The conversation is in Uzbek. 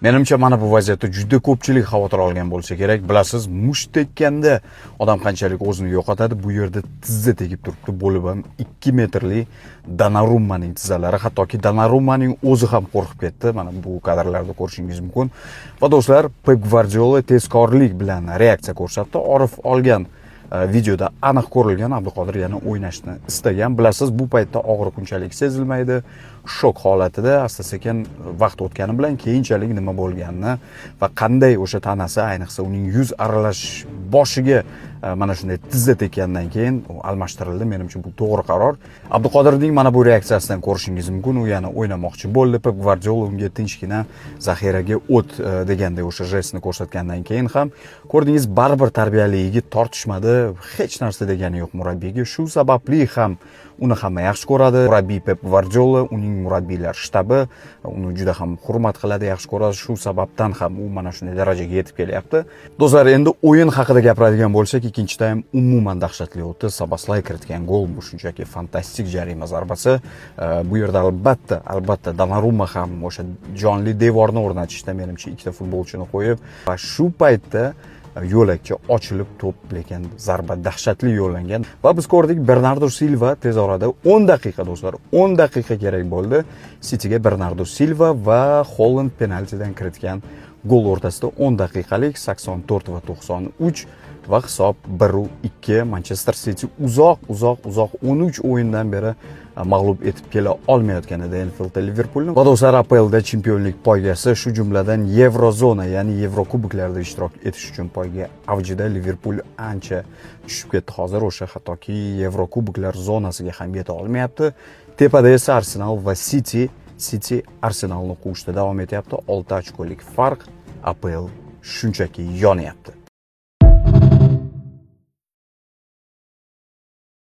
Menimcha mana bu vaziyatda juda ko'pchilik xavotir olgan bo'lsa kerak. Bilasiz, musht tekkanda odam qanchalik o'zini yo'qotadi. Bu yerda tizza tegib turibdi. Bo'lib ham 2 metrli Donnarummaning tizzalari, hattoki Donnarummaning o'zi ham qo'rqib ketdi. Mana bu kadrlarda ko'rishingiz mumkin. Va do'stlar, Pep Guardiola tezkorlik bilan reaksiya ko'rsatdi. Orif olgan videoda aniq ko'rilgan Abduqodir yana o'ynashni istagan. Bilasiz, bu paytda og'riq unchalik sezilmaydi. Shok holatida asta-sekin vaqt o'tgani bilan keyinchalik nima bo'lganini va qanday o'sha tanasi, ayniqsa uning yuz aralash boshiga mana shunday tizza tekkandan keyin almashtirildi. Menimcha bu to'g'ri qaror. Abduqodirning mana bu reaksiyasidan ko'rishingiz mumkin. U yana o'ynamoqchi bo'ldi. Pep Guardiola unga tinchgina zaxiraga o't deganday o'sha jestni ko'rsatgandan keyin ham ko'rdingiz, baribir tarbiyali yigit tortishmadi. Hech narsa degani yo'q murabbiyga. Shu sababli ham uni hamma yaxshi ko'radi. Murabbiy Pep Guardiola, uning murabbiylar shtabi uni juda ham hurmat qiladi, yaxshi ko'radi. Shu sababdan ham u mana shunday darajaga yetib kelyapti. Do'stlar, endi o'yin haqida gapiradigan bo'lsak, ikkinchi taym umuman dahshatli o'tdi. Szoboszlay kiritgan gol bu shunchaki fantastik jarima zarbasi. Bu yerda albatta Donnarumma ham o'sha jonli devorni o'rnatishda menimcha ikkita futbolchini qo'yib va shu paytda yo'lakcha ochilib to'p, lekin zarba dahshatli yo'llangan va biz ko'rdik, Bernardo Silva tez orada 10 daqiqa do'stlar, 10 daqiqa kerak bo'ldi Cityga Bernardo Silva va Holland penaltidan kiritgan gol o'rtasida 10 daqiqalik 84 va 93 va hisob 1-2. Manchester City uzoq 13 o'yindan beri mag'lub etib kela olmayotgan edi Anfieldda Liverpoolni. Va do'stlar, APLda chempionlik poygasi, shu jumladan Yevrozona, ya'ni Yevrokuboklarda ishtirok etish uchun poyga avjida. Liverpool ancha tushib ketdi hozir, o'sha hattoki Yevrokuboklar zonasiga ham yeta olmayapti. Tepada esa Arsenal va City Arsenalni quvishda davom etyapti. 6 ochkolik farq, APL shunchaki yonyapti.